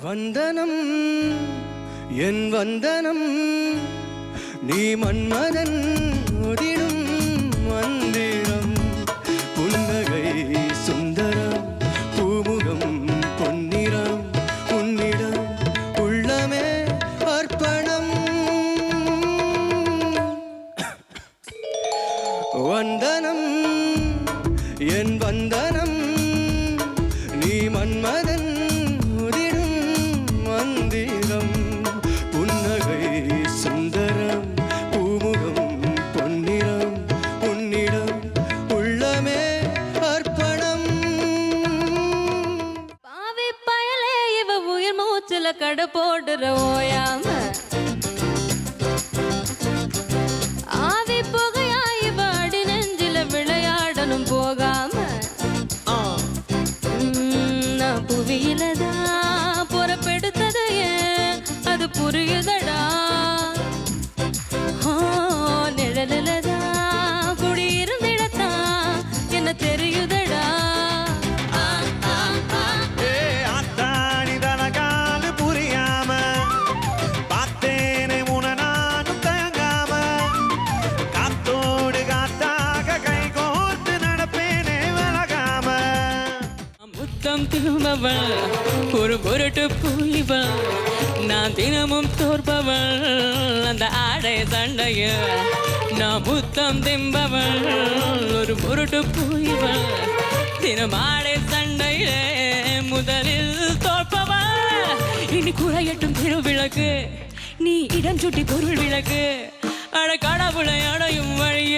வந்தனம் என் வந்தனம் நீ மன்மதன் ஒதிடும் மந்திரம் புன்னகை சுந்தரம் பூமுகம் பொன்னிறம் உன்னிடம் உள்ளமே அர்ப்பணம் வந்தனம் என் வந்தனம் நீ மன்மதன் மந்திரம் புன்னகை சுந்தரம் பூமுகம் பொன்னிறம் உன்னிடம் உள்ளமே அர்ப்பணம் பாவி பயலே இவ உயிர் மூச்சுல கடை போடுற ஓயாம ஆவி புகையா இவ அடி நெஞ்சில விளையாடணும் போகாம நான் புவியிலதான் பொறப்பெடுத்தது ஏன் அது புரியுதடா நிழலிலதான் குடியிருந்திடத்தான் என்ன தெரியுதடா அத்தாணிதனகாலு புரியாம பார்த்தேனே உன நானும் தயங்காம காத்தோடு காத்தாக கை கோர்த்து நடப்பேனே விலகாம முத்தம் திரும்பவள் ஒரு பொருட்டு புலிவள் நான் தினமும் தோற்பவள் அந்த ஆடை சண்டைய நான் முத்தம் திம்பவள் ஒரு பொருட்டு புலிவள் தினம் ஆடை சண்டையிலே முதலில் தோற்பவள் இனி குறையட்டும் திருவிளக்கு நீ இடம் சுட்டி பொருள் விளக்கு அட கடவுளை அடையும் வழிய